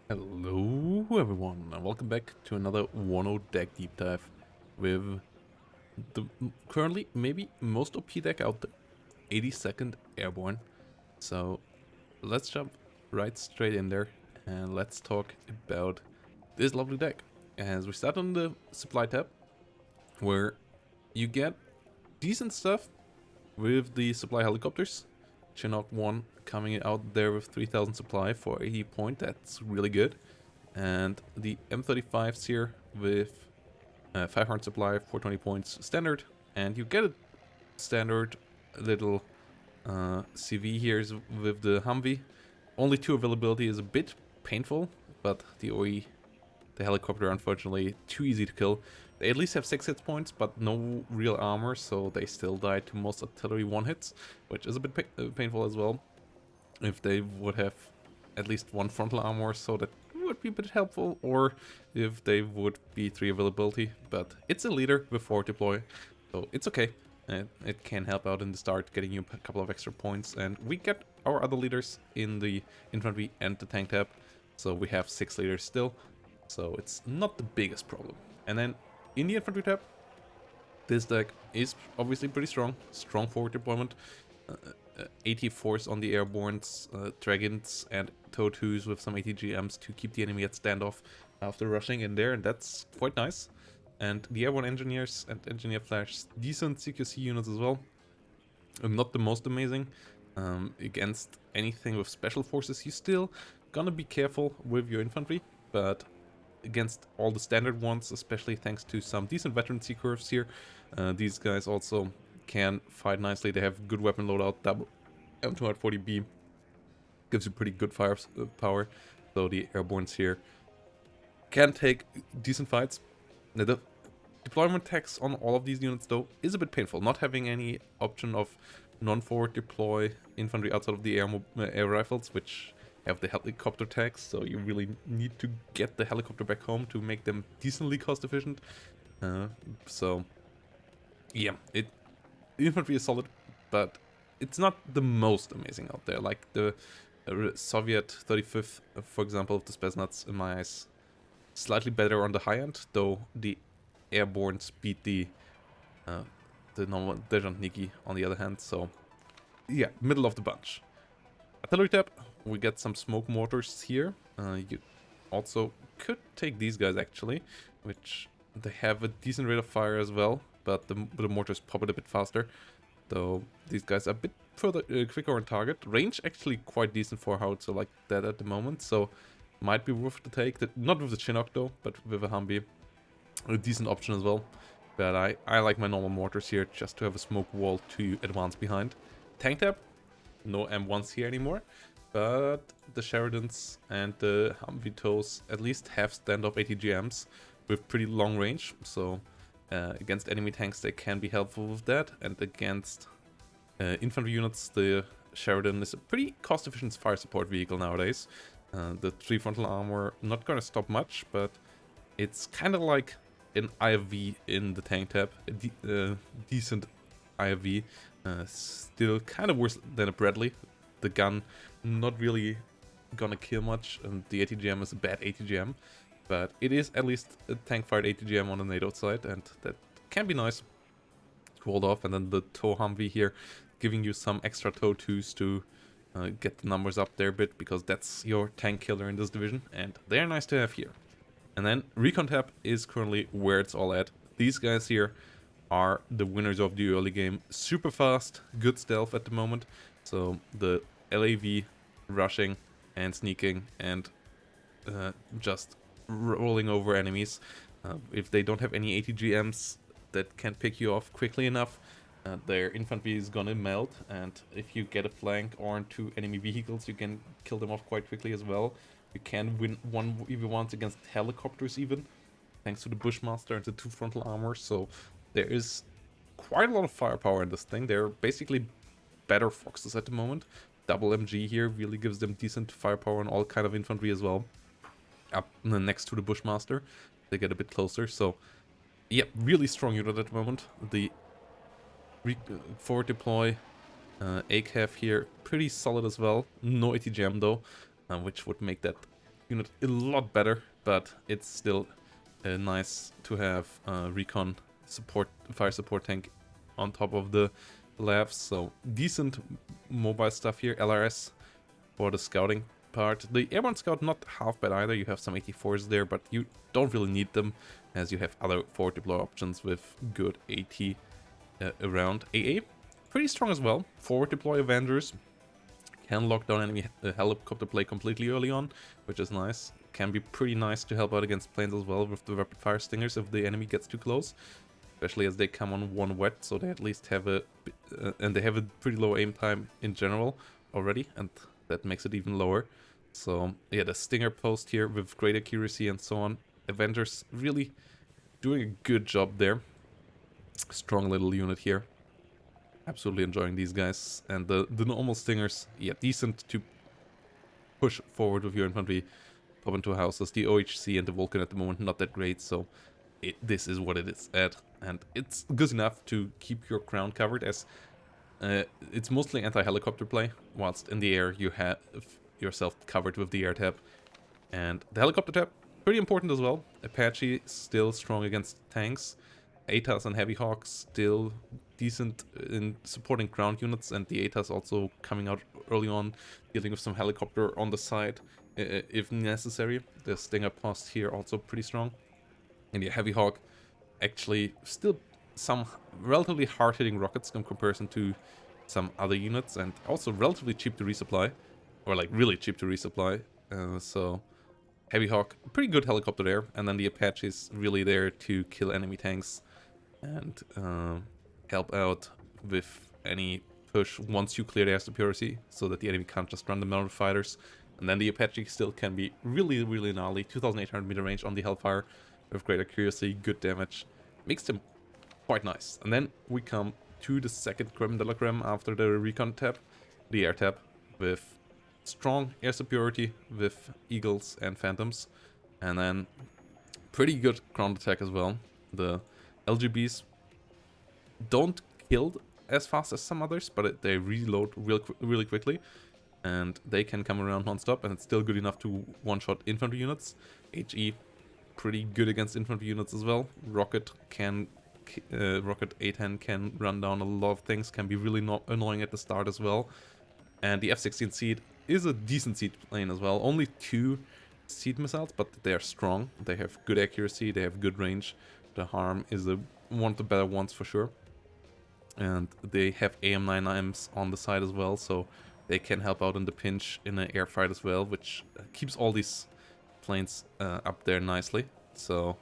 Hello everyone and welcome back to another WARNO Deck Deep Dive with the currently maybe most OP deck out there, 82nd Airborne. So let's jump right straight in there and let's talk about this lovely deck. As we start on the supply tab, where you get decent stuff with the supply helicopters. Chinook 1 coming out there with 3000 supply for 80 point, that's really good. And the M35s here with 500 supply, 420 points standard. And you get a standard little CV here with the Humvee. Only 2 availability is a bit painful, but the OE, the helicopter, unfortunately, too easy to kill. They at least have 6 hit points, but no real armor, so they still die to most artillery 1 hits, which is a bit painful as well. If they would have at least 1 frontal armor, so that would be a bit helpful, or if they would be 3 availability, but it's a leader with 4 deploy, so it's okay. It can help out in the start, getting you a couple of extra points, and we get our other leaders in the infantry and the tank tab, so we have 6 leaders still, so it's not the biggest problem. And then in the infantry tab, this deck is obviously pretty strong forward deployment, 80 force on the airbornes, dragons and TOW2s with some ATGMs to keep the enemy at standoff after rushing in there, and that's quite nice. And the airborne engineers and engineer flash, decent CQC units as well. Not the most amazing. Against anything with special forces, you still gonna be careful with your infantry, but against all the standard ones, especially thanks to some decent veteran C-curves here, these guys also can fight nicely. They have good weapon loadout, double M240B, gives you pretty good firepower, so the airbornes here can take decent fights. The deployment tax on all of these units, though, is a bit painful. Not having any option of non-forward deploy infantry outside of the air rifles, which have the helicopter tax, so you really need to get the helicopter back home to make them decently cost efficient. So yeah, infantry is solid, but it's not the most amazing out there. Like the Soviet 35th, for example, of the Spetsnaz, in my eyes, slightly better on the high end, though the airbornes beat the normal Dezhantniki on the other hand. So yeah, middle of the bunch. Artillery tab, we get some smoke mortars here. You also could take these guys actually, which they have a decent rate of fire as well, but the mortars pop it a bit faster. Though these guys are a bit further quicker on target. Range actually quite decent for a howitzer like that at the moment, so might be worth to take. Not with the Chinook though, but with a Humvee. A decent option as well. But I like my normal mortars here just to have a smoke wall to advance behind. Tank tab, no M1s here anymore, but the Sheridans and the Humvee TOWs at least have standoff ATGMs with pretty long range, so against enemy tanks they can be helpful with that, and against infantry units the Sheridan is a pretty cost-efficient fire support vehicle nowadays. The 3 frontal armor not gonna stop much, but it's kind of like an IFV in the tank tab, a decent IFV, still kind of worse than a Bradley. The gun not really gonna kill much, and the ATGM is a bad ATGM, but it is at least a tank-fired ATGM on the NATO side, and that can be nice to hold off. And then the TOW Humvee here, giving you some extra TOW2s to get the numbers up there a bit, because that's your tank killer in this division, and they're nice to have here. And then Recon tab is currently where it's all at. These guys here are the winners of the early game. Super fast, good stealth at the moment. So the LAV rushing and sneaking and just rolling over enemies. If they don't have any ATGMs that can pick you off quickly enough, their infantry is gonna melt, and if you get a flank or into enemy vehicles, you can kill them off quite quickly as well. You can win 1v1s against helicopters even, thanks to the Bushmaster and the 2 frontal armor, so there is quite a lot of firepower in this thing. They're basically better Foxes at the moment. Double MG here really gives them decent firepower on all kind of infantry as well. Up next to the Bushmaster, they get a bit closer, so yeah, really strong unit at the moment. The forward deploy ACAF here, pretty solid as well. No ATGM though, which would make that unit a lot better, but it's still nice to have recon support, fire support tank on top of the labs. So decent mobile stuff here. LRS for the scouting part. The airborne scout not half bad either. You have some 84s there, but you don't really need them as you have other forward deploy options with good AT around. AA pretty strong as well. Forward deploy Avengers can lock down enemy helicopter play completely early on, which is nice. Can be pretty nice to help out against planes as well with the rapid fire stingers if the enemy gets too close, especially as they come on one wet, so they at least have a and they have a pretty low aim time in general already, and that makes it even lower. So yeah, the stinger post here with great accuracy and so on. Avengers really doing a good job there. Strong little unit here. Absolutely enjoying these guys. And the normal stingers, yeah, decent to push forward with your infantry, pop into houses. The OHC and the Vulcan at the moment not that great, so this is what it is at. And it's good enough to keep your ground covered, as it's mostly anti-helicopter play, whilst in the air you have yourself covered with the air tab. And the helicopter tab, pretty important as well. Apache still strong against tanks. ATAS and Heavy Hawks still decent in supporting ground units, and the ATAS also coming out early on, dealing with some helicopter on the side if necessary. The Stinger post here also pretty strong. And the Heavy Hawk actually still some relatively hard-hitting rockets in comparison to some other units, and also relatively cheap to resupply, or like really cheap to resupply. So Heavy Hawk, pretty good helicopter there, and then the Apache is really there to kill enemy tanks and help out with any push once you clear the air superiority, so that the enemy can't just run the mounted fighters. And then the Apache still can be really, really gnarly. 2,800 meter range on the Hellfire with great accuracy, good damage. Makes them quite nice. And then we come to the second creme de la creme after the recon tab, the air tab, with strong air superiority with Eagles and Phantoms. And then pretty good ground attack as well. The LGBs don't kill as fast as some others, but they reload really quickly, and they can come around non-stop, and it's still good enough to one-shot infantry units. HE pretty good against infantry units as well. Rocket A10 can run down a lot of things, can be really annoying at the start as well. And the F-16 Seed is a decent seed plane as well. Only 2 seed missiles, but they are strong. They have good accuracy, they have good range. The harm is one of the better ones for sure. And they have AM9Ms on the side as well, so they can help out in the pinch in an air fight as well, which keeps all these planes up there nicely. So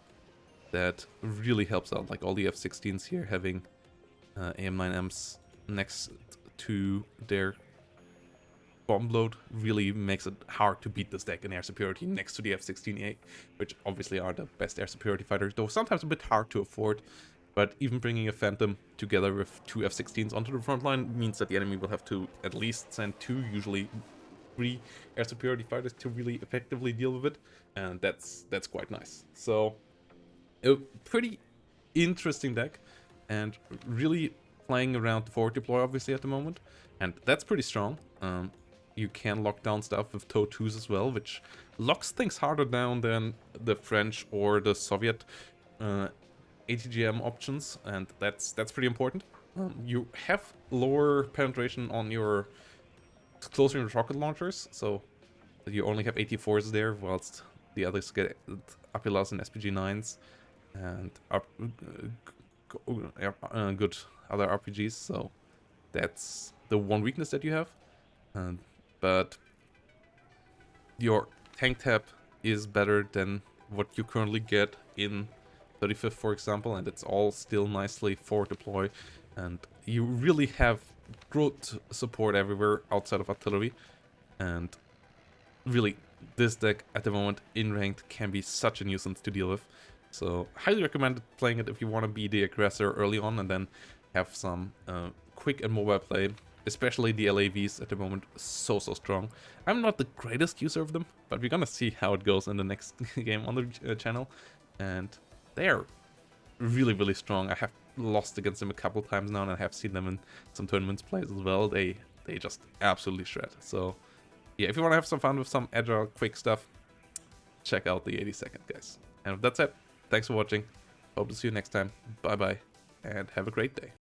that really helps out, like all the F-16s here having AM9Ms next to their bomb load really makes it hard to beat this deck in air superiority next to the F-16A, which obviously are the best air superiority fighters, though sometimes a bit hard to afford. But even bringing a Phantom together with 2 F-16s onto the front line means that the enemy will have to at least send 2, usually 3 air superiority fighters to really effectively deal with it, and that's quite nice. So a pretty interesting deck, and really playing around the forward deploy obviously at the moment, and that's pretty strong. You can lock down stuff with TOW 2s as well, which locks things harder down than the French or the Soviet ATGM options, and that's pretty important. You have lower penetration on your close range rocket launchers, so you only have 84s there, whilst the others get Apilas and SPG-9s and good other RPGs, so that's the one weakness that you have. But your tank tab is better than what you currently get in 35th, for example, and it's all still nicely forward deploy, and you really have good support everywhere outside of artillery. And really, this deck at the moment in ranked can be such a nuisance to deal with, so highly recommend playing it if you want to be the aggressor early on and then have some quick and mobile play. Especially the LAVs at the moment, so strong. I'm not the greatest user of them, but we're gonna see how it goes in the next game on the channel. And they are really strong. I have lost against them a couple times now, and I have seen them in some tournaments plays as well. They just absolutely shred. So yeah, if you want to have some fun with some agile, quick stuff, check out the 82nd, guys. And with that said, thanks for watching. Hope to see you next time. Bye bye, and have a great day.